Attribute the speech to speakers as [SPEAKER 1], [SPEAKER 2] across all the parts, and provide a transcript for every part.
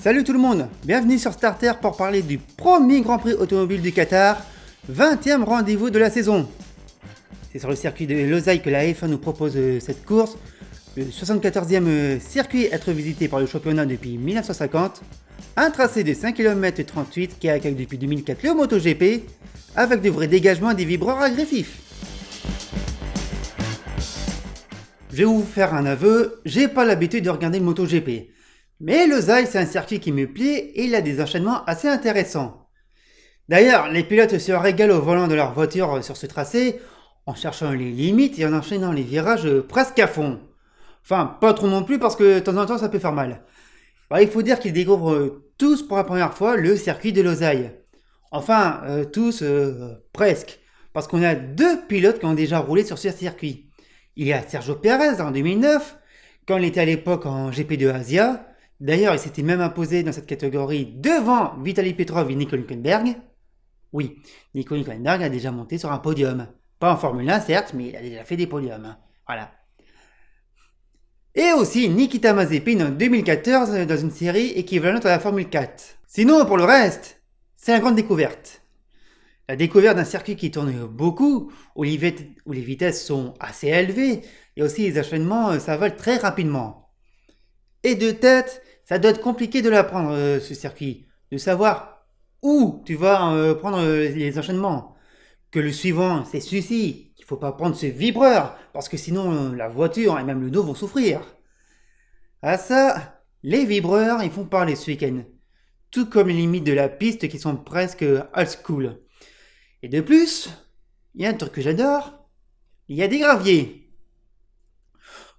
[SPEAKER 1] Salut tout le monde, bienvenue sur Starter pour parler du premier Grand Prix automobile du Qatar, 20e rendez-vous de la saison. C'est sur le circuit de Losail que la F1 nous propose cette course, le 74e circuit à être visité par le championnat depuis 1950, un tracé de 5 km 38 qui accueille depuis 2004 le MotoGP, avec de vrais dégagements et des vibreurs agressifs. Je vais vous faire un aveu, j'ai pas l'habitude de regarder le MotoGP. Mais Losail, c'est un circuit qui me plaît et il a des enchaînements assez intéressants. D'ailleurs, les pilotes se régalent au volant de leur voiture sur ce tracé, en cherchant les limites et en enchaînant les virages presque à fond. Enfin, pas trop non plus parce que de temps en temps ça peut faire mal. Il faut dire qu'ils découvrent tous pour la première fois le circuit de Losail. Enfin, tous, presque. Parce qu'on a deux pilotes qui ont déjà roulé sur ce circuit. Il y a Sergio Pérez en 2009, quand il était à l'époque en GP2 Asia. D'ailleurs, il s'était même imposé dans cette catégorie devant Vitaly Petrov et Nico Hülkenberg. Oui, Nico Hülkenberg a déjà monté sur un podium. Pas en Formule 1 certes, mais il a déjà fait des podiums. Voilà. Et aussi Nikita Mazepin en 2014 dans une série équivalente à la Formule 4. Sinon, pour le reste, c'est la grande découverte. La découverte d'un circuit qui tourne beaucoup, où les vitesses sont assez élevées, et aussi les enchaînements s'avalent très rapidement. Et de tête, ça doit être compliqué de l'apprendre ce circuit, de savoir où tu vas prendre les enchaînements. Que le suivant, c'est celui-ci, qu'il ne faut pas prendre ce vibreur, parce que sinon la voiture et même le dos vont souffrir. À ça, les vibreurs, ils font parler ce week-end. Tout comme les limites de la piste qui sont presque old school. Et de plus, il y a un truc que j'adore, il y a des graviers.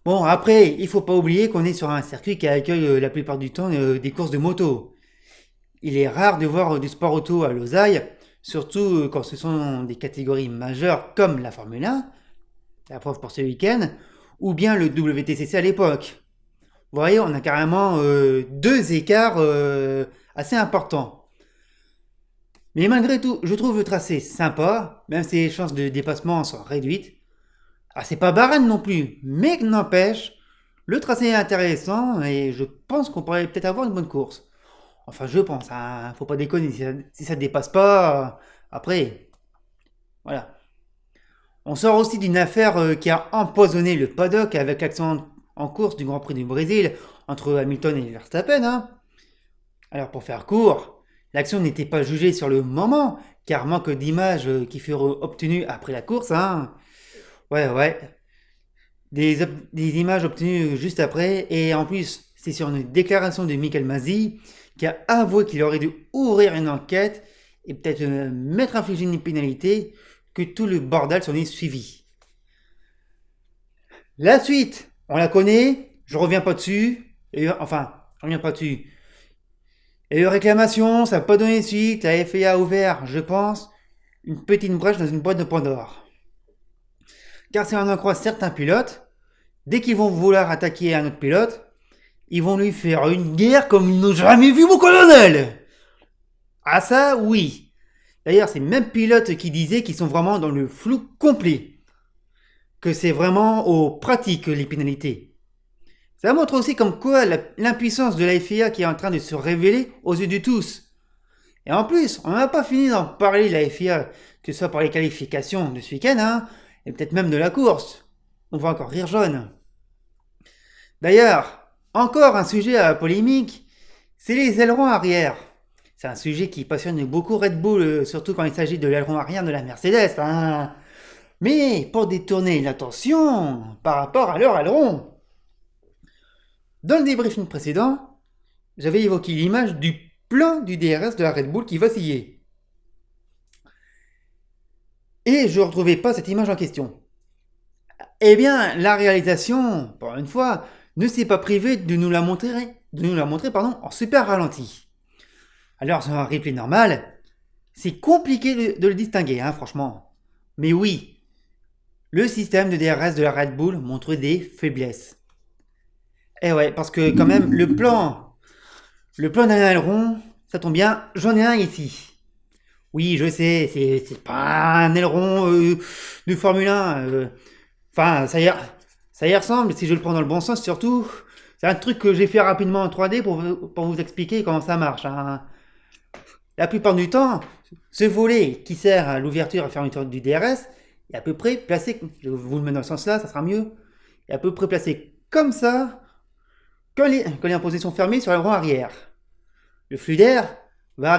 [SPEAKER 1] Bon, après, il faut pas oublier qu'on est sur un circuit qui accueille la plupart du temps des courses de moto. Il est rare de voir du sport auto à Losail, surtout quand ce sont des catégories majeures comme la Formule 1, la preuve pour ce week-end, ou bien le WTCC à l'époque. Vous voyez, on a carrément deux écarts assez importants. Mais malgré tout, je trouve le tracé sympa, même si les chances de dépassement sont réduites. C'est pas barane non plus, mais n'empêche, le tracé est intéressant et je pense qu'on pourrait peut-être avoir une bonne course. Enfin, je pense, faut pas déconner, si ça dépasse pas, après, voilà. On sort aussi d'une affaire qui a empoisonné le paddock avec l'action en course du Grand Prix du Brésil entre Hamilton et Verstappen. Alors pour faire court, l'action n'était pas jugée sur le moment, car manque d'images qui furent obtenues après la course. Ouais. Des images obtenues juste après, et en plus, c'est sur une déclaration de Michael Masi, qui a avoué qu'il aurait dû ouvrir une enquête et peut-être mettre infliger une pénalité, que tout le bordel s'en est suivi. La suite, on la connaît, je reviens pas dessus, je reviens pas dessus. Et les réclamations, ça n'a pas donné suite, la FIA a ouvert, je pense, une petite brèche dans une boîte de Pandore. Car si on en croit certains pilotes, dès qu'ils vont vouloir attaquer un autre pilote, ils vont lui faire une guerre comme ils n'ont jamais vu mon colonel. Ça, oui. D'ailleurs, c'est le même pilote qui disait qu'ils sont vraiment dans le flou complet. Que c'est vraiment aux pratiques les pénalités. Ça montre aussi comme quoi l'impuissance de la FIA qui est en train de se révéler aux yeux de tous. Et en plus, on n'a pas fini d'en parler de la FIA, que ce soit par les qualifications de ce week-end, et peut-être même de la course. On va encore rire jaune. D'ailleurs, encore un sujet à polémique, c'est les ailerons arrière. C'est un sujet qui passionne beaucoup Red Bull, surtout quand il s'agit de l'aileron arrière de la Mercedes. Mais pour détourner l'attention par rapport à leur aileron. Dans le débriefing précédent, j'avais évoqué l'image du plan du DRS de la Red Bull qui vacillait. Et je ne retrouvais pas cette image en question. Eh bien, la réalisation, pour une fois, ne s'est pas privée de nous la montrer, en super ralenti. Alors, sur un replay normal, c'est compliqué de le distinguer, franchement. Mais oui, le système de DRS de la Red Bull montre des faiblesses. Eh ouais, parce que quand même, le plan d'un aileron, ça tombe bien, j'en ai un ici. Oui, je sais, c'est pas un aileron de Formule 1. Ça y ressemble, si je le prends dans le bon sens surtout. C'est un truc que j'ai fait rapidement en 3D pour vous expliquer comment ça marche, hein. La plupart du temps, ce volet qui sert à l'ouverture et fermeture du DRS est à peu près placé, je vous le mets dans ce sens-là, ça sera mieux, est à peu près placé comme ça quand il est en position fermée sur l'aileron arrière. Le flux d'air va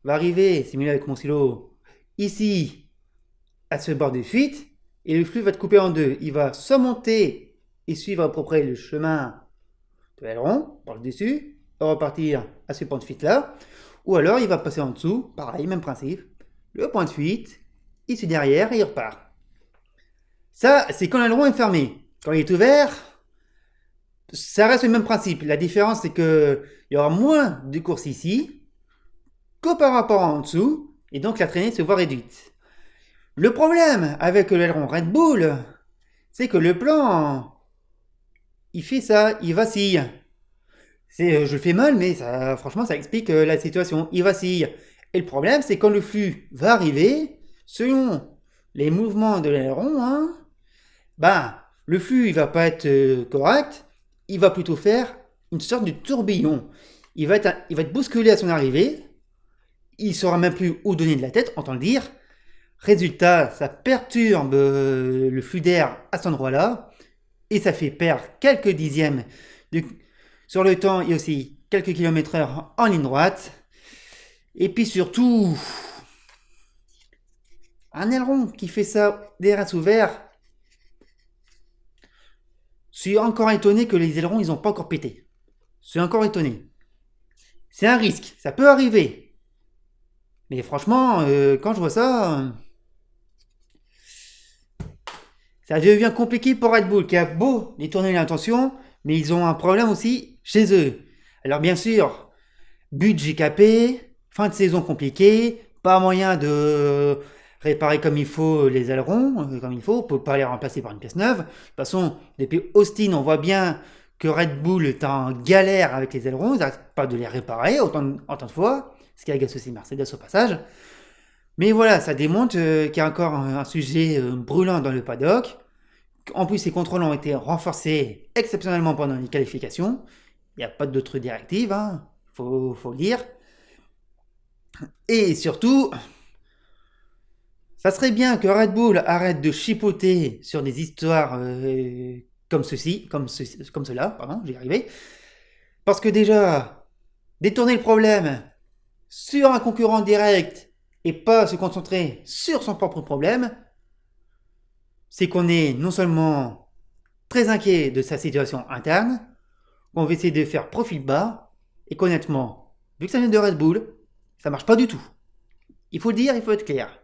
[SPEAKER 1] arriver, simulé avec mon silo, ici, à ce bord de fuite, et le flux va être coupé en deux. Il va soit monter et suivre à peu près le chemin de l'aileron, par le dessus, et repartir à ce point de fuite-là, ou alors il va passer en dessous, pareil, même principe, le point de fuite, ici derrière, et il repart. Ça, c'est quand l'aileron est fermé. Quand il est ouvert, ça reste le même principe. La différence, c'est qu'il y aura moins de courses ici que par rapport en dessous, et donc la traînée se voit réduite. Le problème avec l'aileron Red Bull, c'est que le plan, il fait ça, il vacille. Je le fais mal, mais ça, franchement, ça explique la situation. Il vacille. Et le problème, c'est quand le flux va arriver, selon les mouvements de l'aileron, hein, le flux, il va pas être correct, il va plutôt faire une sorte de tourbillon. Il va être bousculé à son arrivée, il saura même plus où donner de la tête, entend le dire. Résultat, ça perturbe le flux d'air à cet endroit-là, et ça fait perdre quelques dixièmes sur le temps et aussi quelques kilomètres heure en ligne droite. Et puis surtout, un aileron qui fait ça DRS ouvert, je suis encore étonné que les ailerons ils n'ont pas encore pété. Je suis encore étonné. C'est un risque, ça peut arriver. Mais franchement, quand je vois ça, ça devient compliqué pour Red Bull qui a beau détourner l'intention, mais ils ont un problème aussi chez eux. Alors bien sûr, budget capé, fin de saison compliquée, pas moyen de réparer comme il faut les ailerons, comme il faut, on peut pas les remplacer par une pièce neuve. De toute façon, depuis Austin, on voit bien que Red Bull est en galère avec les ailerons, ils n'arrêtent pas de les réparer autant de fois, ce qui agace aussi Mercedes au passage. Mais voilà, ça démontre qu'il y a encore un sujet brûlant dans le paddock. En plus, ces contrôles ont été renforcés exceptionnellement pendant les qualifications. Il n'y a pas d'autres directives, hein, faut le dire. Et surtout, ça serait bien que Red Bull arrête de chipoter sur des histoires comme cela, pardon, j'y arrivé. Parce que déjà, détourner le problème sur un concurrent direct et pas se concentrer sur son propre problème, c'est qu'on est non seulement très inquiet de sa situation interne, qu'on va essayer de faire profil bas, et qu'honnêtement, vu que ça vient de Red Bull, ça marche pas du tout. Il faut le dire, il faut être clair.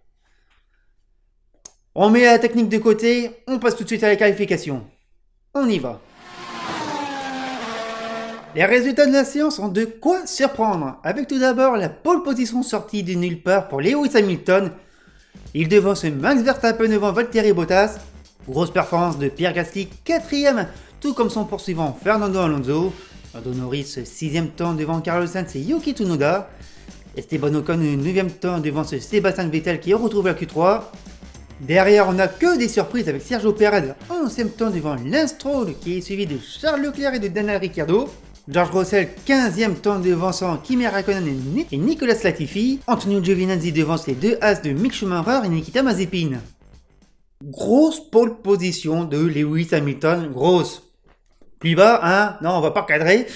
[SPEAKER 1] On met la technique de côté, on passe tout de suite à la qualification. On y va. Les résultats de la séance ont de quoi surprendre, avec tout d'abord la pole position sortie de nulle part pour Lewis Hamilton. Il devance Max Verstappen devant Valtteri Bottas. Grosse performance de Pierre Gasly, 4ème, tout comme son poursuivant Fernando Alonso. Lando Norris, 6ème temps devant Carlos Sainz et Yuki Tsunoda. Esteban Ocon, 9ème temps devant Sébastien Vettel qui retrouve la Q3. Derrière, on n'a que des surprises avec Sergio Perez, 11ème temps devant Lance Stroll qui est suivi de Charles Leclerc et de Daniel Ricciardo. George Russell, 15ème temps devançant Kimi Raikkonen et Nicolas Latifi. Antonio Giovinazzi devance les deux As de Mick Schumacher et Nikita Mazepin. Grosse pole position de Lewis Hamilton, grosse. Plus bas, hein, non, on va pas cadrer.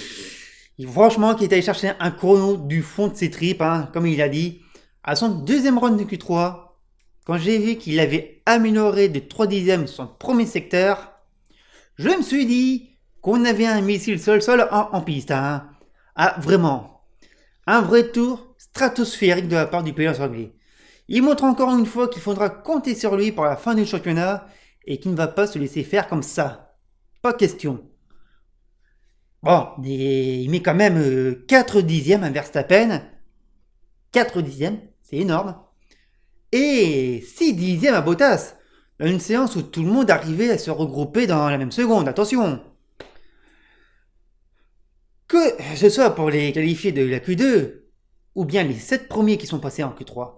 [SPEAKER 1] Franchement, qui est allé chercher un chrono du fond de ses tripes, hein, comme il a dit. À son deuxième run de Q3, quand j'ai vu qu'il avait amélioré de 3 dixièmes son premier secteur, je me suis dit qu'on avait un missile sol-sol en piste. Hein. Ah, vraiment. Un vrai tour stratosphérique de la part du pilote anglais. Il montre encore une fois qu'il faudra compter sur lui pour la fin du championnat et qu'il ne va pas se laisser faire comme ça. Pas question. Bon, il met quand même 4 dixièmes à Verstappen. 4 dixièmes, c'est énorme. Et 6 dixièmes à Bottas. Dans une séance où tout le monde arrivait à se regrouper dans la même seconde, attention. Que ce soit pour les qualifiés de la Q2, ou bien les 7 premiers qui sont passés en Q3.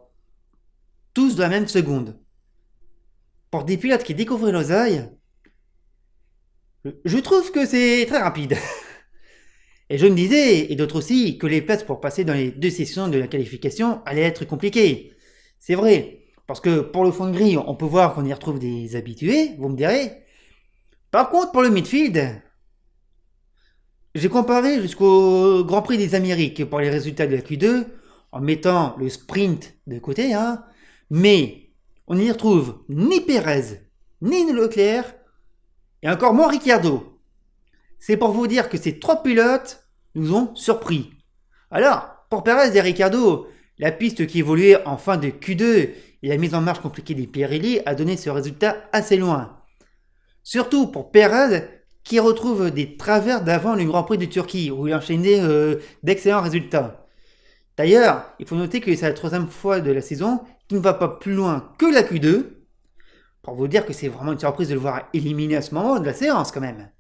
[SPEAKER 1] Tous de la même seconde. Pour des pilotes qui découvrent l'oseille, je trouve que c'est très rapide. Et je me disais, et d'autres aussi, que les places pour passer dans les 2 sessions de la qualification allaient être compliquées. C'est vrai, parce que pour le fond de grille, on peut voir qu'on y retrouve des habitués, vous me direz. Par contre, pour le midfield, j'ai comparé jusqu'au Grand Prix des Amériques pour les résultats de la Q2, en mettant le sprint de côté, hein, mais on n'y retrouve ni Pérez, ni Leclerc, et encore moins Ricciardo. C'est pour vous dire que ces 3 pilotes nous ont surpris. Alors, pour Pérez et Ricciardo, la piste qui évoluait en fin de Q2 et la mise en marche compliquée des Pirelli a donné ce résultat assez loin. Surtout pour Pérez, qui retrouve des travers d'avant le Grand Prix de Turquie, où il enchaînait d'excellents résultats. D'ailleurs, il faut noter que c'est la 3e fois de la saison qu'il ne va pas plus loin que la Q2, pour vous dire que c'est vraiment une surprise de le voir éliminé à ce moment de la séance quand même.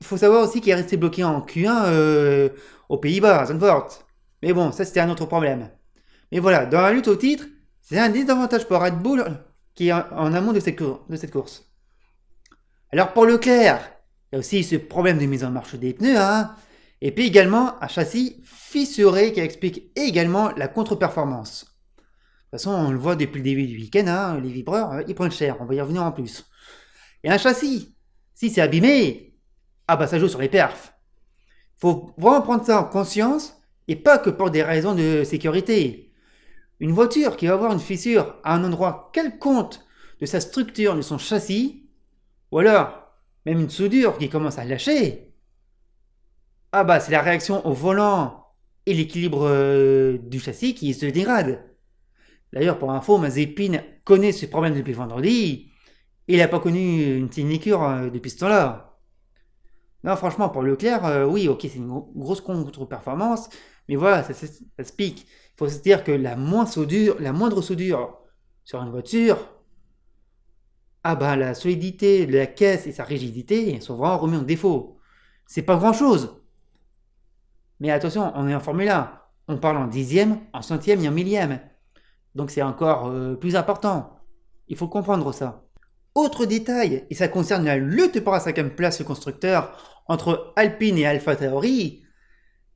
[SPEAKER 1] Il faut savoir aussi qu'il est resté bloqué en Q1 aux Pays-Bas, à Zandvoort. Mais bon, ça c'était un autre problème. Mais voilà, dans la lutte au titre, c'est un désavantage pour Red Bull qui est en amont de cette course. Alors pour Leclerc, il y a aussi ce problème de mise en marche des pneus, hein, et puis également un châssis fissuré qui explique également la contre-performance. De toute façon, on le voit depuis le début du week-end, hein, les vibreurs, ils prennent cher, on va y revenir en plus. Et un châssis, si c'est abîmé, ah bah ça joue sur les perfs. Faut vraiment prendre ça en conscience, et pas que pour des raisons de sécurité. Une voiture qui va avoir une fissure à un endroit quelconque de sa structure, de son châssis, ou alors même une soudure qui commence à lâcher, ah bah c'est la réaction au volant et l'équilibre du châssis qui se dégrade. D'ailleurs, pour info, Mazepin connaît ce problème depuis vendredi, et il n'a pas connu une sinécure depuis ce temps-là. Non, franchement, pour Leclerc, oui, ok, c'est une grosse contre-performance, mais voilà, ça se pique. Il faut se dire que la moindre soudure sur une voiture, ah bah la solidité de la caisse et sa rigidité sont vraiment remis en défaut. C'est pas grand-chose. Mais attention, on est en Formule 1. On parle en dixième, en centième et en millième. Donc c'est encore plus important. Il faut comprendre ça. Autre détail, et ça concerne la lutte pour la 5e place constructeur entre Alpine et AlphaTauri,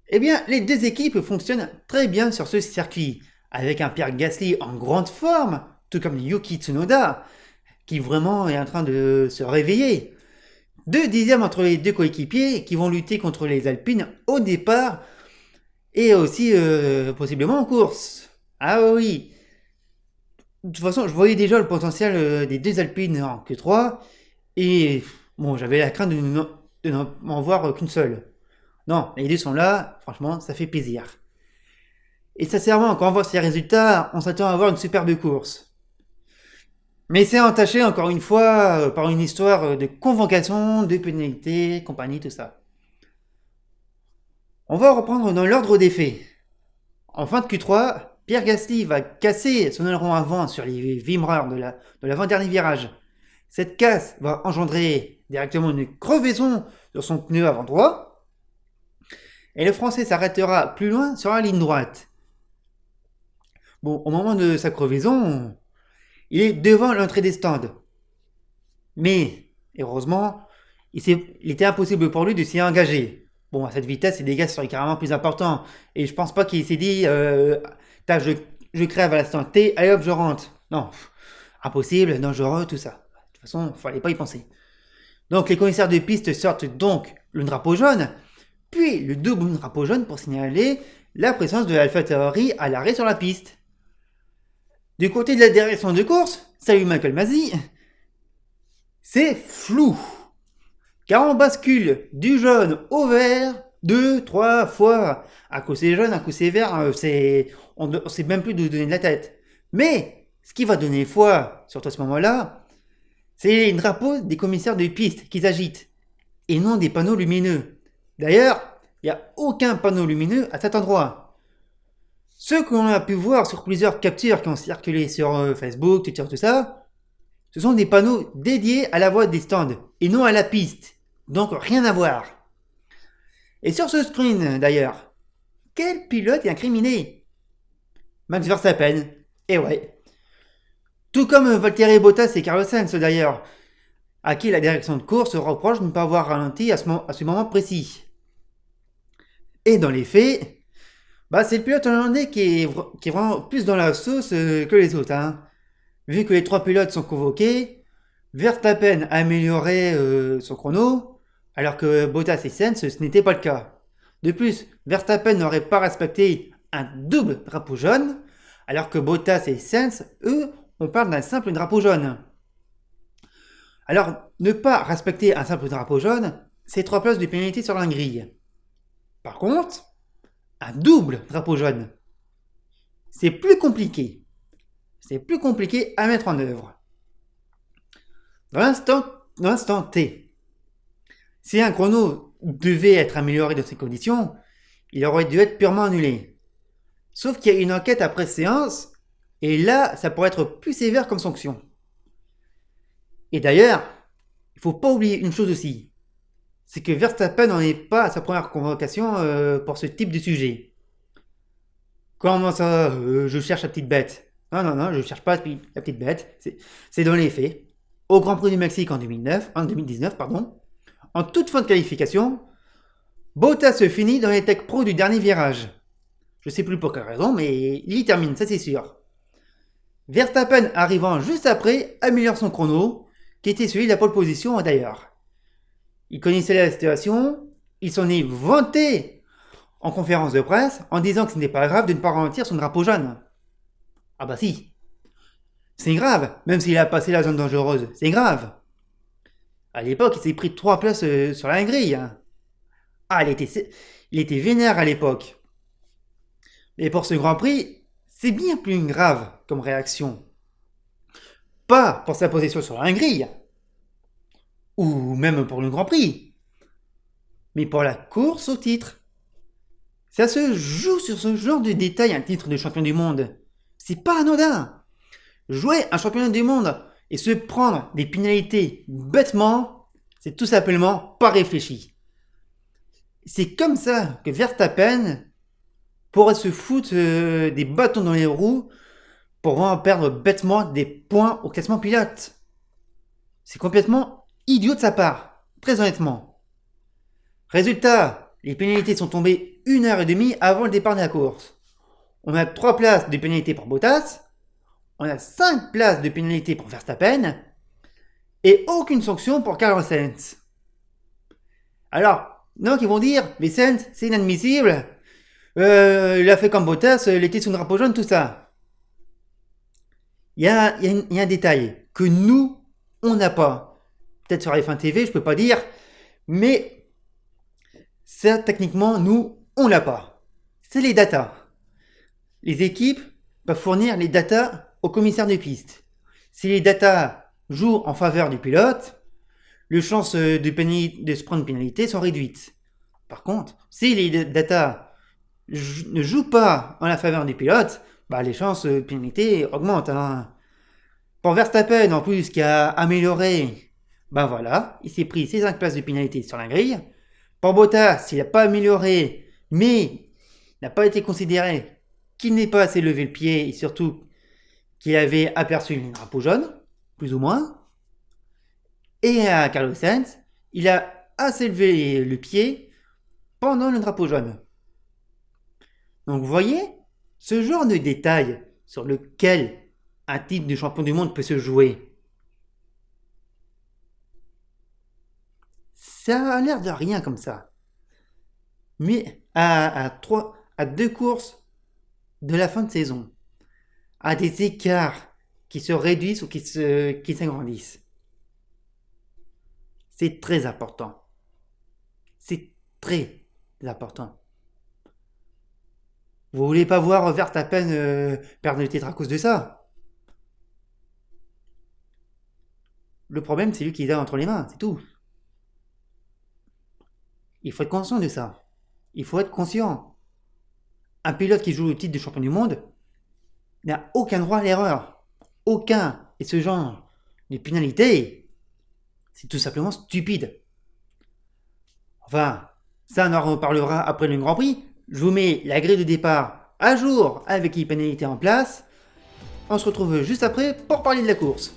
[SPEAKER 1] eh bien les 2 équipes fonctionnent très bien sur ce circuit, avec un Pierre Gasly en grande forme, tout comme Yuki Tsunoda, qui vraiment est en train de se réveiller. 2 dixièmes entre les 2 coéquipiers qui vont lutter contre les Alpines au départ et aussi possiblement en course. Ah oui. De toute façon, je voyais déjà le potentiel des 2 Alpines en Q3 et bon, j'avais la crainte de n'en voir qu'une seule. Non, les 2 sont là, franchement, ça fait plaisir. Et sincèrement, quand on voit ces résultats, on s'attend à avoir une superbe course. Mais c'est entaché encore une fois par une histoire de convocation, de pénalités, compagnie, tout ça. On va reprendre dans l'ordre des faits. En fin de Q3, Pierre Gasly va casser son aileron avant sur les vibreurs de l'avant-dernier virage. Cette casse va engendrer directement une crevaison sur son pneu avant droit. Et le Français s'arrêtera plus loin sur la ligne droite. Bon, au moment de sa crevaison, il est devant l'entrée des stands. Mais, heureusement, il était impossible pour lui de s'y engager. Bon, à cette vitesse, les dégâts seraient carrément plus importants. Et je pense pas qu'il s'est dit, je crève à l'instant T, allez hop, je rentre. Non, impossible, dangereux, tout ça. De toute façon, il fallait pas y penser. Donc, les commissaires de piste sortent donc le drapeau jaune, puis le double drapeau jaune pour signaler la présence de AlphaTauri à l'arrêt sur la piste. Du côté de la direction de course, salut Michael Masi, c'est flou. Car on bascule du jaune au vert 2-3 fois. Un coup c'est jaune, un coup c'est vert, on ne sait même plus d'où donner de la tête. Mais ce qui va donner foi, surtout à ce moment-là, c'est les drapeaux des commissaires de piste qui s'agitent, et non des panneaux lumineux. D'ailleurs, il n'y a aucun panneau lumineux à cet endroit. Ceux qu'on a pu voir sur plusieurs captures qui ont circulé sur Facebook, Twitter, tout ça, ce sont des panneaux dédiés à la voie des stands et non à la piste. Donc rien à voir. Et sur ce screen d'ailleurs, quel pilote est incriminé? Max Verstappen. Et ouais. Tout comme Valtteri Bottas et Carlos Sainz d'ailleurs, à qui la direction de course reproche de ne pas avoir ralenti à ce moment précis. Et dans les faits, c'est le pilote hollandais qui est vraiment plus dans la sauce que les autres, hein. Vu que les trois pilotes sont convoqués, Verstappen a amélioré son chrono, alors que Bottas et Sainz, ce n'était pas le cas. De plus, Verstappen n'aurait pas respecté un double drapeau jaune, alors que Bottas et Sainz, eux, on parle d'un simple drapeau jaune. Alors, ne pas respecter un simple drapeau jaune, c'est 3 places de pénalité sur la grille. Par contre, un double drapeau jaune, c'est plus compliqué. C'est plus compliqué à mettre en œuvre. Dans l'instant T, si un chrono devait être amélioré dans ces conditions, il aurait dû être purement annulé. Sauf qu'il y a une enquête après séance, et là, ça pourrait être plus sévère comme sanction. Et d'ailleurs, il faut pas oublier une chose aussi, c'est que Verstappen n'en est pas à sa première convocation pour ce type de sujet. Comment ça, je cherche la petite bête? Non, je cherche pas la petite bête, c'est dans les faits. Au Grand Prix du Mexique en 2019, en toute fin de qualification, Bottas se finit dans les tech pro du dernier virage. Je sais plus pour quelle raison, mais il y termine, ça c'est sûr. Verstappen arrivant juste après améliore son chrono, qui était celui de la pole position d'ailleurs. Il connaissait la situation, il s'en est vanté en conférence de presse en disant que ce n'était pas grave de ne pas ralentir son drapeau jaune. Ah bah si, c'est grave, même s'il a passé la zone dangereuse, c'est grave. À l'époque, il s'est pris 3 places sur la grille. Ah, il était vénère à l'époque. Mais pour ce Grand Prix, c'est bien plus grave comme réaction. Pas pour sa position sur la grille, ou même pour le Grand Prix, mais pour la course au titre. Ça se joue sur ce genre de détail, un titre de champion du monde. C'est pas anodin. Jouer un championnat du monde et se prendre des pénalités bêtement, c'est tout simplement pas réfléchi. C'est comme ça que Verstappen pourrait se foutre des bâtons dans les roues pour vraiment perdre bêtement des points au classement pilote. C'est complètement idiot de sa part, très honnêtement. Résultat, les pénalités sont tombées 1h30 avant le départ de la course. On a 3 places de pénalité pour Bottas, on a 5 places de pénalité pour Verstappen, et aucune sanction pour Carlos Sainz. Alors, donc ils vont dire, mais Sainz, c'est inadmissible, il a fait comme Bottas, il était sous le drapeau jaune, tout ça. Il y a un détail que nous, on n'a pas. Peut-être sur F1 TV, je peux pas dire, mais ça, techniquement, nous, on l'a pas. C'est les datas. Les équipes peuvent fournir les datas au commissaire de piste. Si les datas jouent en faveur du pilote, les chances de se prendre pénalité sont réduites. Par contre, si les datas ne jouent pas en la faveur du pilote, les chances de pénalité augmentent. Pour Verstappen, en plus, qui a amélioré, il s'est pris ses 5 places de pénalité sur la grille. Pour Bottas, il n'a pas amélioré, mais n'a pas été considéré qu'il n'ait pas assez levé le pied et surtout qu'il avait aperçu le drapeau jaune, plus ou moins. Et à Carlos Sainz, il a assez levé le pied pendant le drapeau jaune. Donc vous voyez, ce genre de détail sur lequel un titre de champion du monde peut se jouer, ça a l'air de rien comme ça. Mais à 2 courses de la fin de saison, à des écarts qui se réduisent ou qui s'agrandissent, c'est très important. C'est très important. Vous voulez pas voir Verstappen perdre le titre à cause de ça? Le problème, c'est lui qui l'a entre les mains, c'est tout. Il faut être conscient de ça. Il faut être conscient. Un pilote qui joue le titre de champion du monde n'a aucun droit à l'erreur. Aucun. Et ce genre de pénalité, c'est tout simplement stupide. Enfin, ça on en reparlera après le Grand Prix. Je vous mets la grille de départ à jour avec les pénalités en place. On se retrouve juste après pour parler de la course.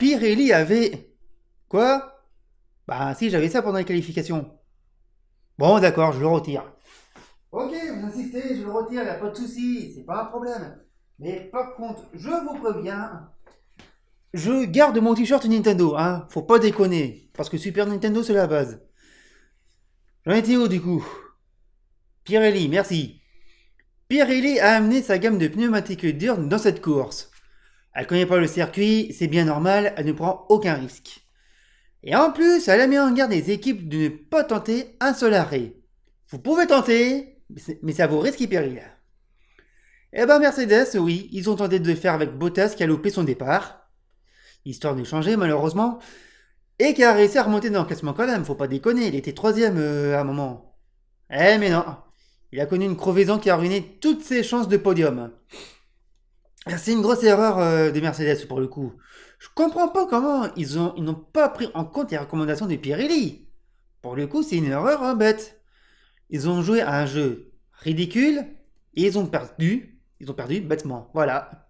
[SPEAKER 1] Pirelli avait... Quoi? Bah si, j'avais ça pendant les qualifications. Bon, d'accord, je le retire. Ok, vous insistez, je le retire, il n'y a pas de souci, c'est pas un problème. Mais par contre, je vous préviens, je garde mon t-shirt Nintendo, hein, faut pas déconner, parce que Super Nintendo c'est la base. J'en étais où du coup? Pirelli, merci. Pirelli a amené sa gamme de pneumatiques durs dans cette course. Elle connaît pas le circuit, c'est bien normal, elle ne prend aucun risque. Et en plus, elle a mis en garde les équipes de ne pas tenter un seul arrêt. Vous pouvez tenter, mais ça vaut risque et péril. Eh ben Mercedes, oui, ils ont tenté de le faire avec Bottas qui a loupé son départ, histoire de changer malheureusement, et qui a réussi à remonter dans le classement quand même, faut pas déconner, il était troisième à un moment. Eh mais non, il a connu une crevaison qui a ruiné toutes ses chances de podium. C'est une grosse erreur des Mercedes pour le coup. Je comprends pas comment ils n'ont pas pris en compte les recommandations de Pirelli. Pour le coup, c'est une erreur bête. Ils ont joué à un jeu ridicule et ils ont perdu. Ils ont perdu bêtement. Voilà.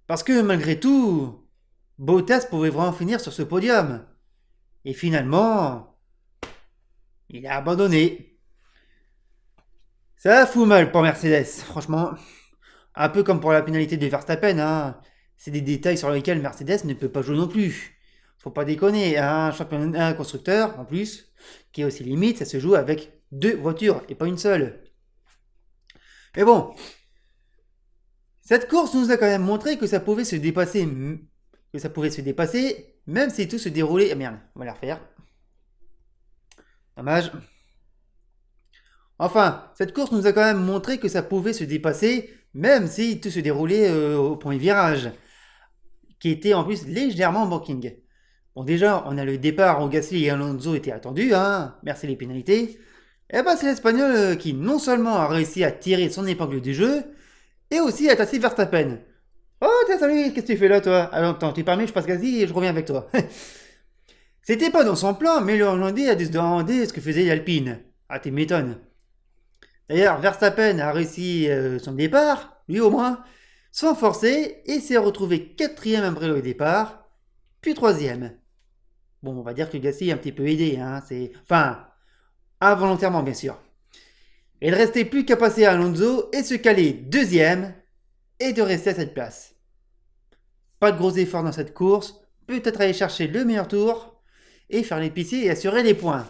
[SPEAKER 1] Parce que malgré tout, Bottas pouvait vraiment finir sur ce podium. Et finalement, il a abandonné. Ça fout mal pour Mercedes, franchement. Un peu comme pour la pénalité de Verstappen, hein. C'est des détails sur lesquels Mercedes ne peut pas jouer non plus. Faut pas déconner, un championnat, un constructeur en plus, qui est aussi limite, ça se joue avec deux voitures et pas une seule. Mais bon, cette course nous a quand même montré que ça pouvait se dépasser, même si tout se déroulait. Ah merde, on va la refaire. Dommage. Enfin, cette course nous a quand même montré que ça pouvait se dépasser, même si tout se déroulait au premier virage, qui était en plus légèrement banking. Bon, déjà, on a le départ où Gasly et Alonso étaient attendus, hein, merci les pénalités. Et ben, c'est l'Espagnol qui non seulement a réussi à tirer son épingle du jeu, et aussi à tasser Verstappen. Oh, tiens, salut, qu'est-ce que tu fais là, toi? Alors, attends, tu permets, je passe Gasly et je reviens avec toi. C'était pas dans son plan, mais le Hollandais a dû se demander ce que faisait l'Alpine. Ah, tu m'étonnes. D'ailleurs, Verstappen a réussi son départ, lui au moins, sans forcer, et s'est retrouvé quatrième après le départ, puis troisième. Bon, on va dire que Gasly est un petit peu aidé, hein, c'est... Enfin, involontairement bien sûr. Il ne restait plus qu'à passer à Alonso et se caler deuxième, et de rester à cette place. Pas de gros efforts dans cette course, peut-être aller chercher le meilleur tour, et faire l'épicier et assurer les points.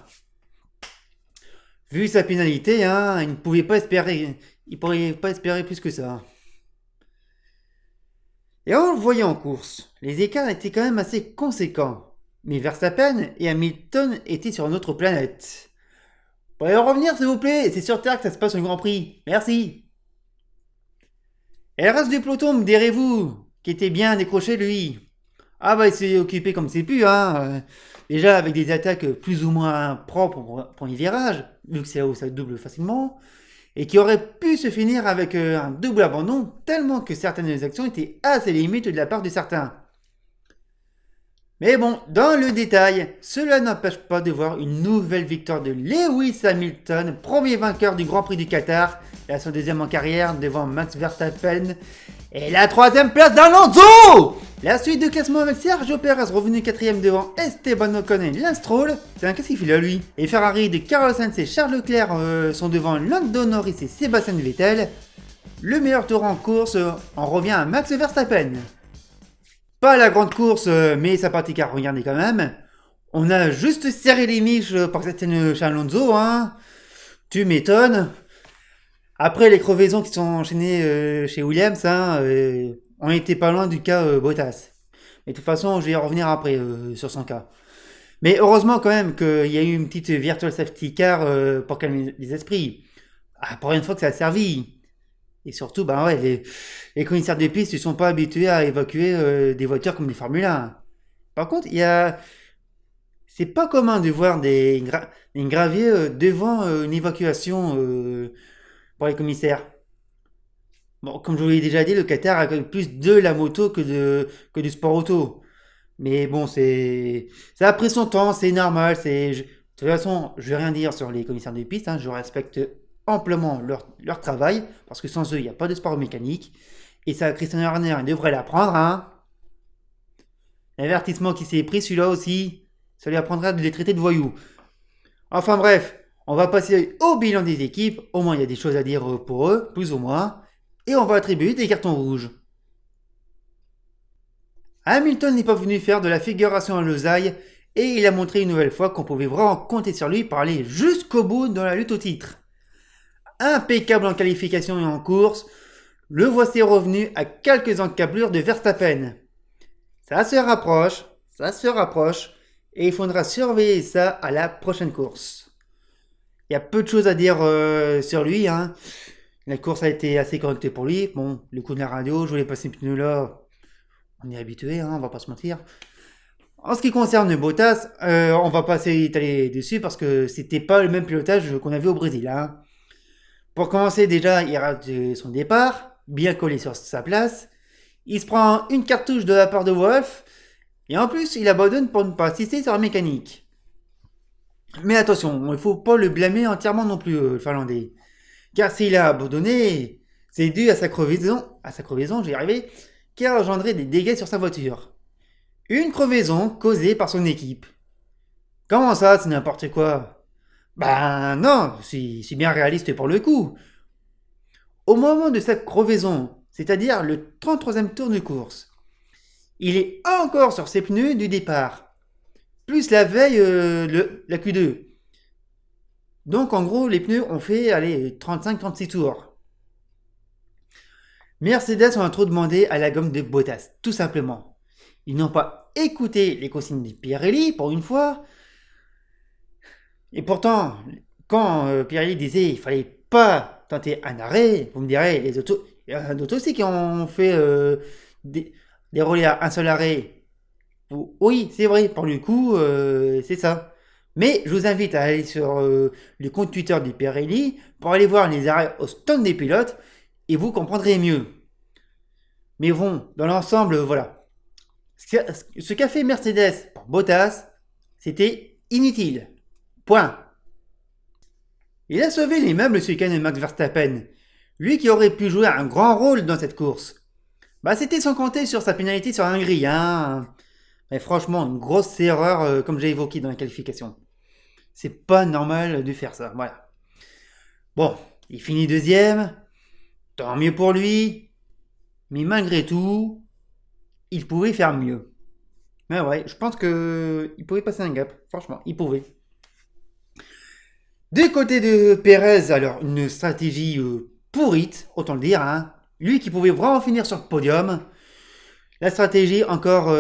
[SPEAKER 1] Vu sa pénalité, hein, il ne pouvait pas espérer, il pourrait pas espérer plus que ça. Et on le voyait en course, les écarts étaient quand même assez conséquents. Mais Verstappen et Hamilton étaient sur une autre planète. Pourriez revenir s'il vous plaît, c'est sur Terre que ça se passe au Grand Prix. Merci. Et le reste du peloton, me direz-vous, qui était bien décroché lui. Ah bah il s'est occupé comme c'est pu, hein. Déjà avec des attaques plus ou moins propres pour premier virage, vu que c'est là où ça double facilement, et qui aurait pu se finir avec un double abandon, tellement que certaines actions étaient assez limites de la part de certains. Mais bon, dans le détail, cela n'empêche pas de voir une nouvelle victoire de Lewis Hamilton, premier vainqueur du Grand Prix du Qatar, et son deuxième en carrière devant Max Verstappen, et la troisième place d'Alonso. La suite de classement avec Sergio Perez revenu quatrième devant Esteban Ocon et Lance Stroll. Tiens, qu'est-ce qu'il fait là lui? Et Ferrari de Carlos Sainz et Charles Leclerc sont devant Lando Norris et Sébastien Vettel. Le meilleur tour en course en revient à Max Verstappen. Pas la grande course, mais sympathique à regarder quand même. On a juste serré les miches par certaines chez Alonso, hein. Tu m'étonnes. Après les crevaisons qui sont enchaînées chez Williams, hein, on était pas loin du cas Bottas. Mais de toute façon, je vais y revenir après sur son cas. Mais heureusement quand même qu'il y a eu une petite virtual safety car pour calmer les esprits. Ah, pour une fois que ça a servi. Et surtout, bah ouais, les commissaires de piste ne sont pas habitués à évacuer des voitures comme les Formule 1. Par contre, c'est pas commun de voir des graviers devant une évacuation pour les commissaires. Bon, comme je vous l'ai déjà dit, le Qatar a quand même plus de la moto que du sport auto. Mais bon, ça a pris son temps, c'est normal. De toute façon, je vais rien dire sur les commissaires de piste, hein, je respecte amplement leur travail, parce que sans eux, il n'y a pas de sport mécanique. Et ça, Christian Horner devrait l'apprendre, hein. L'avertissement qui s'est pris, celui-là aussi, ça lui apprendra de les traiter de voyous. Enfin bref, on va passer au bilan des équipes. Au moins, il y a des choses à dire pour eux, plus ou moins. Et on va attribuer des cartons rouges. Hamilton n'est pas venu faire de la figuration à Losail et il a montré une nouvelle fois qu'on pouvait vraiment compter sur lui pour aller jusqu'au bout dans la lutte au titre. Impeccable en qualification et en course, le voici revenu à quelques encablures de Verstappen. Ça se rapproche, et il faudra surveiller ça à la prochaine course. Il y a peu de choses à dire sur lui, hein. La course a été assez correcte pour lui. Bon, le coup de la radio, je voulais passer ce pneu là, on est habitué, hein, on va pas se mentir. En ce qui concerne Bottas, on va pas s'étaler dessus parce que c'était pas le même pilotage qu'on a vu au Brésil, hein. Pour commencer, déjà, il rate son départ, bien collé sur sa place. Il se prend une cartouche de la part de Wolff, et en plus, il abandonne pour ne pas assister sur la mécanique. Mais attention, il ne faut pas le blâmer entièrement non plus, le Finlandais. Car s'il a abandonné, c'est dû à sa crevaison, j'y arrivé, qui a engendré des dégâts sur sa voiture. Une crevaison causée par son équipe. Comment ça, c'est n'importe quoi? Ben non, c'est bien réaliste pour le coup. Au moment de sa crevaison, c'est-à-dire le 33e tour de course, il est encore sur ses pneus du départ, plus la veille la Q2. Donc en gros, les pneus ont fait 35-36 tours. Mercedes ont trop demandé à la gomme de Bottas, tout simplement. Ils n'ont pas écouté les consignes de Pirelli pour une fois. Et pourtant, quand Pirelli disait qu'il fallait pas tenter un arrêt, vous me direz, il y en a d'autres aussi qui ont fait des relais à un seul arrêt. Oui, c'est vrai, pour le coup, c'est ça. Mais je vous invite à aller sur le compte Twitter du Pirelli pour aller voir les arrêts au stand des pilotes et vous comprendrez mieux. Mais bon, dans l'ensemble, voilà. Ce qu'a fait Mercedes pour Bottas, c'était inutile. Point. Il a sauvé les meubles ce week-end de Max Verstappen, lui qui aurait pu jouer un grand rôle dans cette course. Bah c'était sans compter sur sa pénalité sur la grille, hein. Mais franchement, une grosse erreur comme j'ai évoqué dans la qualification. C'est pas normal de faire ça, voilà. Bon, il finit deuxième, tant mieux pour lui, mais malgré tout, il pouvait faire mieux. Mais ouais, je pense qu'il pouvait passer un gap, franchement, il pouvait. Du côté de Perez, alors une stratégie pourrite, autant le dire, hein. Lui qui pouvait vraiment finir sur le podium. La stratégie encore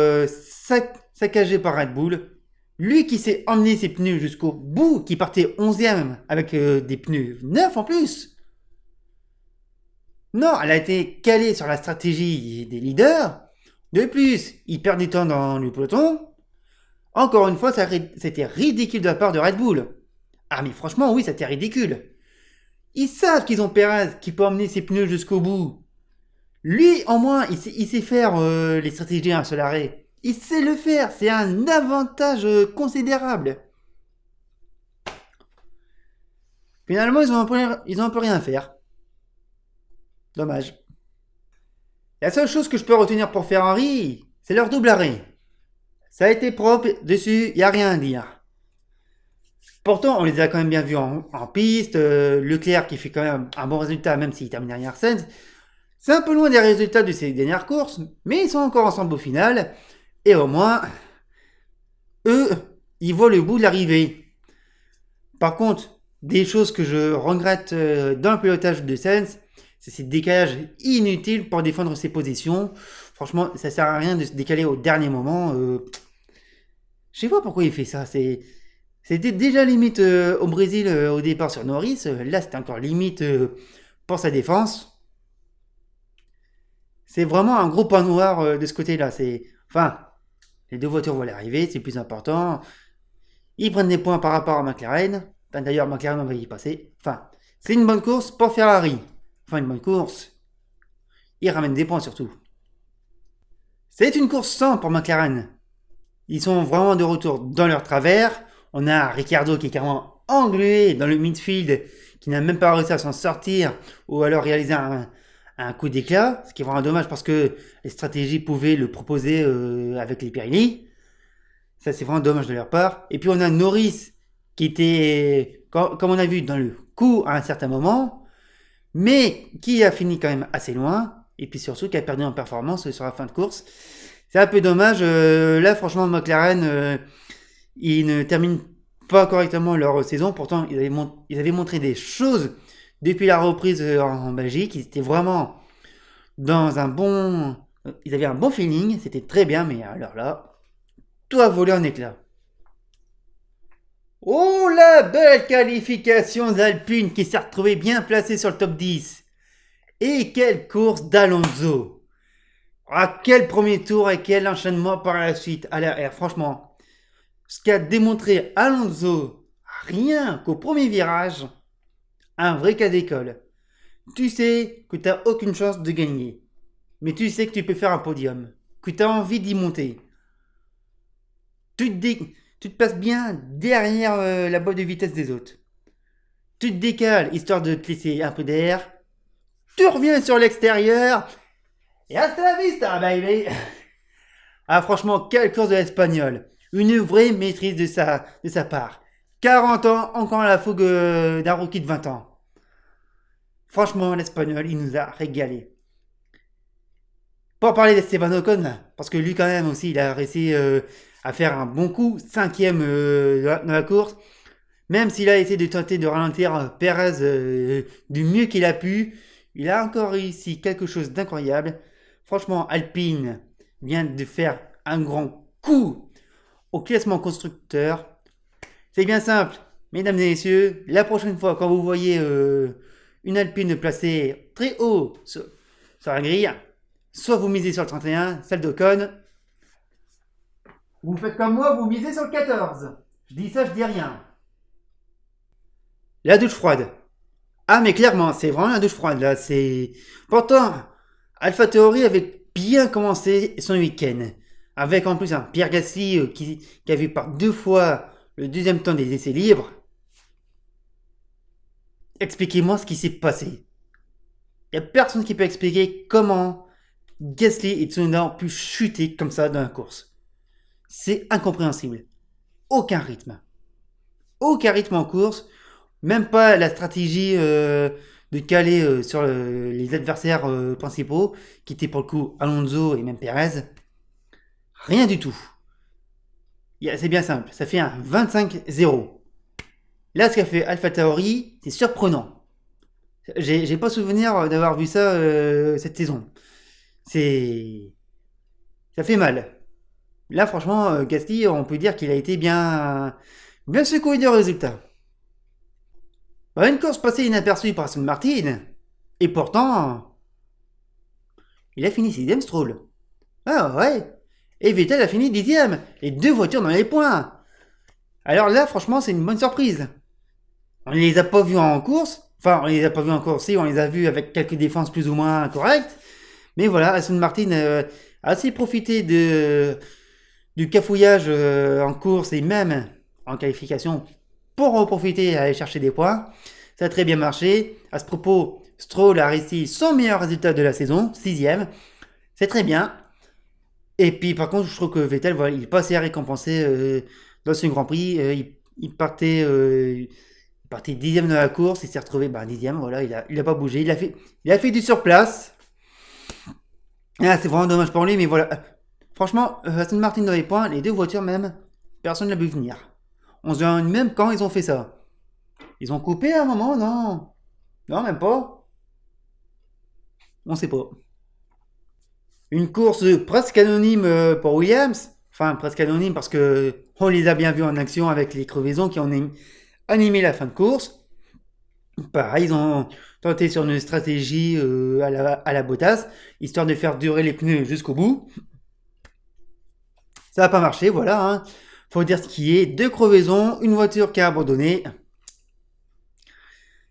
[SPEAKER 1] saccagée par Red Bull. Lui qui s'est emmené ses pneus jusqu'au bout, qui partait 11e avec des pneus neufs en plus. Non, elle a été calée sur la stratégie des leaders. De plus, il perd du temps dans le peloton. Encore une fois, c'était ridicule de la part de Red Bull. Ah mais franchement, oui, c'était ridicule. Ils savent qu'ils ont Perez qui peut emmener ses pneus jusqu'au bout. Lui, en moins, il sait faire les stratégies à un seul arrêt. Il sait le faire, c'est un avantage considérable. Finalement, ils ont un peu rien à faire. Dommage. La seule chose que je peux retenir pour Ferrari, c'est leur double arrêt. Ça a été propre dessus, il n'y a rien à dire. Pourtant, on les a quand même bien vus en piste. Leclerc qui fait quand même un bon résultat, même s'il termine derrière Sainz. C'est un peu loin des résultats de ces dernières courses, mais ils sont encore ensemble au final. Et au moins, eux, ils voient le bout de l'arrivée. Par contre, des choses que je regrette dans le pilotage de Sainz, c'est ces décalages inutiles pour défendre ses positions. Franchement, ça sert à rien de se décaler au dernier moment. Je sais pas pourquoi il fait ça. C'était déjà limite au Brésil au départ sur Norris. Là, c'était encore limite pour sa défense. C'est vraiment un gros point noir de ce côté-là. Enfin, les deux voitures vont arriver, c'est plus important. Ils prennent des points par rapport à McLaren. Enfin, d'ailleurs, McLaren va y passer. Enfin, c'est une bonne course pour Ferrari. Enfin, une bonne course. Ils ramènent des points surtout. C'est une course sans pour McLaren. Ils sont vraiment de retour dans leur travers. On a Ricciardo qui est carrément englué dans le midfield, qui n'a même pas réussi à s'en sortir, ou alors réaliser un un coup d'éclat, ce qui est vraiment dommage parce que les stratégies pouvaient le proposer avec les Pirelli. Ça, c'est vraiment dommage de leur part. Et puis, on a Norris qui était, comme on a vu, dans le coup à un certain moment, mais qui a fini quand même assez loin. Et puis surtout, qui a perdu en performance sur la fin de course. C'est un peu dommage. Là, franchement, McLaren, ils ne terminent pas correctement leur saison. Pourtant, ils avaient montré des choses depuis la reprise en Belgique. Ils étaient vraiment dans un bon. Ils avaient un bon feeling. C'était très bien. Mais alors là, tout a volé en éclats. Oh, la belle qualification d'Alpine qui s'est retrouvé bien placé sur le top 10. Et quelle course d'Alonso. Ah, quel premier tour et quel enchaînement par la suite à l'arrière. Franchement, ce qu'a démontré Alonso, rien qu'au premier virage, un vrai cas d'école. Tu sais que tu n'as aucune chance de gagner. Mais tu sais que tu peux faire un podium. Que tu as envie d'y monter. Tu te passes bien derrière la boîte de vitesse des autres. Tu te décales histoire de te laisser un peu d'air. Tu reviens sur l'extérieur. Et hasta la vista, baby. Ah, franchement, quelle course de l'Espagnol. Une vraie maîtrise de sa part. 40 ans, encore la fougue d'un rookie de 20 ans. Franchement, l'Espagnol, il nous a régalé. Pour parler d'Esteban Ocon, parce que lui, quand même, aussi, il a réussi à faire un bon coup. 5ème dans la course. Même s'il a essayé de tenter de ralentir Perez du mieux qu'il a pu, il a encore réussi quelque chose d'incroyable. Franchement, Alpine vient de faire un grand coup au classement constructeur. C'est bien simple, mesdames et messieurs. La prochaine fois, quand vous voyez une Alpine placée très haut sur la grille, soit vous misez sur le 31, celle d'Ocon. Vous faites comme moi, vous misez sur le 14. Je dis ça, je dis rien. La douche froide. Ah, mais clairement, c'est vraiment la douche froide là. C'est pourtant AlphaTauri avait bien commencé son week-end, avec en plus un Pierre Gasly qui a vu par 2 fois le deuxième temps des essais libres. Expliquez-moi ce qui s'est passé. Il n'y a personne qui peut expliquer comment Gasly et Tsunoda ont pu chuter comme ça dans la course. C'est incompréhensible. Aucun rythme. Aucun rythme en course. Même pas la stratégie de caler sur les adversaires principaux, qui étaient pour le coup Alonso et même Perez. Rien du tout. C'est bien simple, ça fait un 25-0. Là, ce qu'a fait AlphaTauri, c'est surprenant. J'ai pas souvenir d'avoir vu ça cette saison. Ça fait mal. Là, franchement, Gasly, on peut dire qu'il a été bien secoué du résultat. Une course passée inaperçue par Aston Martin, et pourtant, il a fini 6ème Stroll. Ah ouais. Et Vettel a fini 10ème. Les 2 voitures dans les points. Alors là, franchement, c'est une bonne surprise. On ne les a pas vus en course. Enfin, on les a pas vus en course, si, on les a vus avec quelques défenses plus ou moins correctes. Mais voilà, Aston Martin a assez profité du cafouillage en course et même en qualification pour en profiter et aller chercher des points. Ça a très bien marché. À ce propos, Stroll a réussi son meilleur résultat de la saison, 6ème. C'est très bien. Et puis par contre, je trouve que Vettel, voilà, il n'est pas assez récompensé dans ce Grand Prix. Il partait 10ème dans la course, il s'est retrouvé 10ème. Voilà, il a pas bougé. Il a fait du surplace. Ah, c'est vraiment dommage pour lui, mais voilà. Franchement, Aston Martin dans les points, les 2 voitures même, personne ne l'a vu venir. On se demande même quand ils ont fait ça. Ils ont coupé à un moment, non? Non, même pas. On sait pas. Une course presque anonyme pour Williams. Enfin, presque anonyme parce que on les a bien vus en action avec les crevaisons qui ont animé la fin de course. Pareil, ils ont tenté sur une stratégie à la Bottas, histoire de faire durer les pneus jusqu'au bout. Ça n'a pas marché, voilà. Hein. Faut dire ce qui est. 2 crevaisons, une voiture qui a abandonné.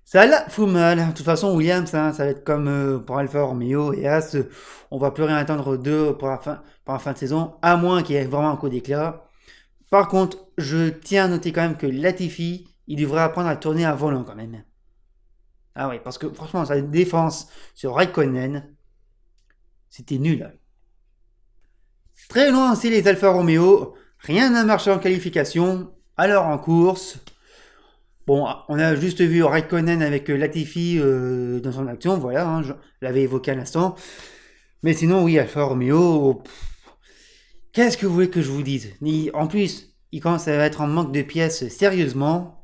[SPEAKER 1] Ça la fout mal. De toute façon, Williams, hein, ça va être comme pour Alfa Romeo et As. On va plus rien attendre d'eux pour la fin de saison, à moins qu'il y ait vraiment un coup d'éclat. Par contre, je tiens à noter quand même que Latifi, il devrait apprendre à tourner à volant quand même. Ah oui, parce que franchement, sa défense sur Raikkonen, c'était nul. Très loin aussi les Alfa Romeo, rien n'a marché en qualification, alors en course. Bon, on a juste vu Raikkonen avec Latifi dans son action, voilà, je l'avais évoqué à l'instant. Mais sinon, oui, Alfa Romeo, qu'est-ce que vous voulez que je vous dise? En plus, il commence à être en manque de pièces sérieusement.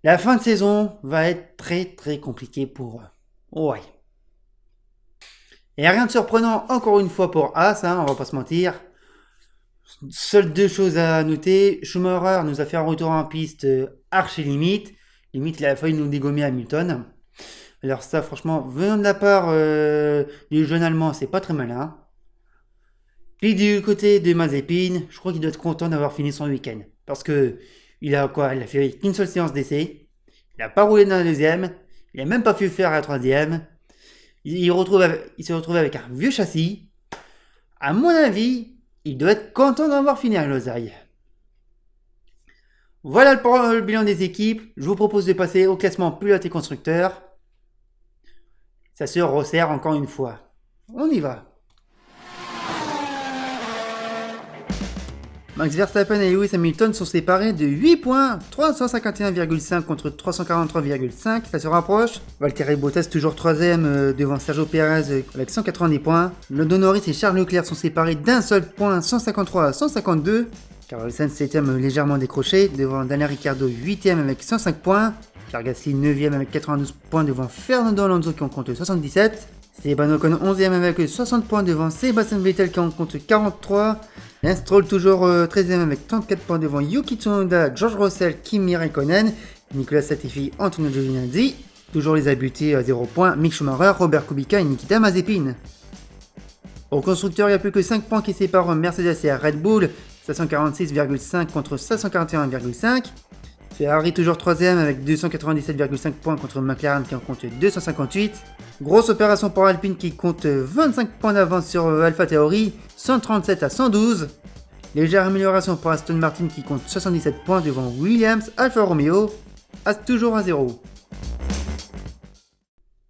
[SPEAKER 1] La fin de saison va être très très compliquée pour eux. Ouais. Et rien de surprenant encore une fois pour As, on va pas se mentir. Seules deux choses à noter, Schumacher nous a fait un retour en piste archi limite. Limite, il a failli nous dégommer Hamilton. Alors ça, franchement, venant de la part du jeune Allemand, c'est pas très malin. Puis du côté de Mazepin, je crois qu'il doit être content d'avoir fini son week-end. Parce que il a fait qu'une seule séance d'essai. Il n'a pas roulé dans la deuxième. Il n'a même pas pu faire la troisième. Il s'est retrouvé avec un vieux châssis. À mon avis, il doit être content d'avoir fini à Losail. Voilà le bilan des équipes. Je vous propose de passer au classement pilote et constructeur. Ça se resserre encore une fois. On y va. Max Verstappen et Lewis Hamilton sont séparés de 8 points, 351,5 contre 343,5, ça se rapproche. Valtteri Bottas toujours 3ème devant Sergio Perez avec 190 points. Lando Norris et Charles Leclerc sont séparés d'un seul point, 153 à 152. Carlos Sainz 7ème légèrement décroché devant Daniel Ricciardo 8ème avec 105 points. Pierre Gasly 9ème avec 92 points devant Fernando Alonso qui en compte 77. Esteban Ocon 11ème avec 60 points devant Sebastian Vettel qui en compte 43. Lance Stroll toujours 13ème avec 34 points devant Yuki Tsunoda, George Russell, Kimi Raikkonen, Nicolas Latifi, Antonio Giovinazzi. Toujours les habités à 0 points, Mick Schumacher, Robert Kubica et Nikita Mazepin. Au constructeur, il n'y a plus que 5 points qui séparent Mercedes et Red Bull, 546,5 contre 541,5. Ferrari toujours 3ème avec 297,5 points contre McLaren qui en compte 258. Grosse opération pour Alpine qui compte 25 points d'avance sur AlphaTauri, 137 à 112. Légère amélioration pour Aston Martin qui compte 77 points devant Williams, Alfa Romeo, toujours à 0.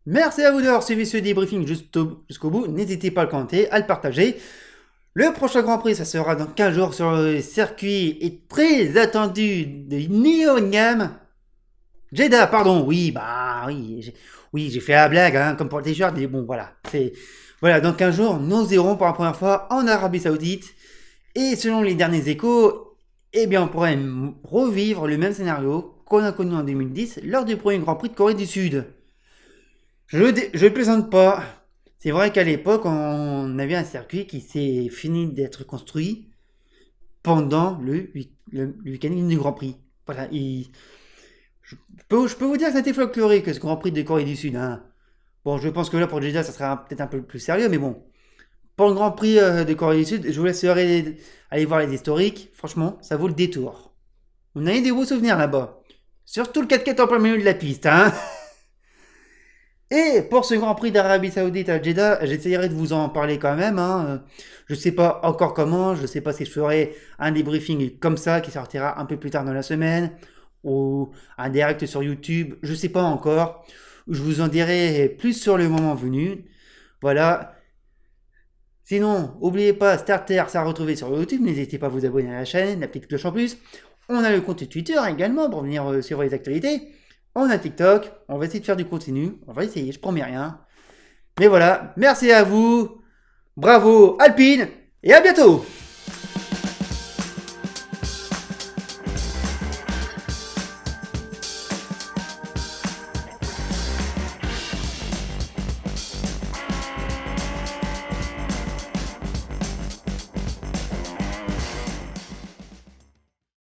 [SPEAKER 1] Merci à vous d'avoir suivi ce débriefing jusqu'au bout, n'hésitez pas à le commenter, à le partager. Le prochain Grand Prix, ça sera dans 15 jours sur le circuit et très attendu de Nottingham. Jeddah, pardon, oui, j'ai fait la blague, comme pour le t-shirt, mais bon, voilà, dans 15 jours, nous irons pour la première fois en Arabie Saoudite. Et selon les derniers échos, on pourrait revivre le même scénario qu'on a connu en 2010 lors du premier Grand Prix de Corée du Sud. Je plaisante pas. C'est vrai qu'à l'époque, on avait un circuit qui s'est fini d'être construit pendant le week-end du Grand Prix. Voilà, je peux vous dire que ça a été folklorique, ce Grand Prix de Corée du Sud. Bon, je pense que là, pour Jeddah, ça sera peut-être un peu plus sérieux, mais bon. Pour le Grand Prix de Corée du Sud, je vous laisserai aller voir les historiques. Franchement, ça vaut le détour. On a eu des beaux souvenirs là-bas. Surtout le 4x4 en plein milieu de la piste, Et pour ce Grand Prix d'Arabie Saoudite à Jeddah, j'essaierai de vous en parler quand même. Je sais pas encore comment, je sais pas si je ferai un débriefing comme ça qui sortira un peu plus tard dans la semaine ou un direct sur YouTube, je sais pas encore. Je vous en dirai plus sur le moment venu. Voilà. Sinon, n'oubliez pas, Starter, ça à retrouver sur YouTube. N'hésitez pas à vous abonner à la chaîne, la petite cloche en plus. On a le compte Twitter également pour venir suivre les actualités. On a TikTok, on va essayer de faire du contenu, on va essayer, je promets rien. Mais voilà, merci à vous, bravo Alpine, et à bientôt!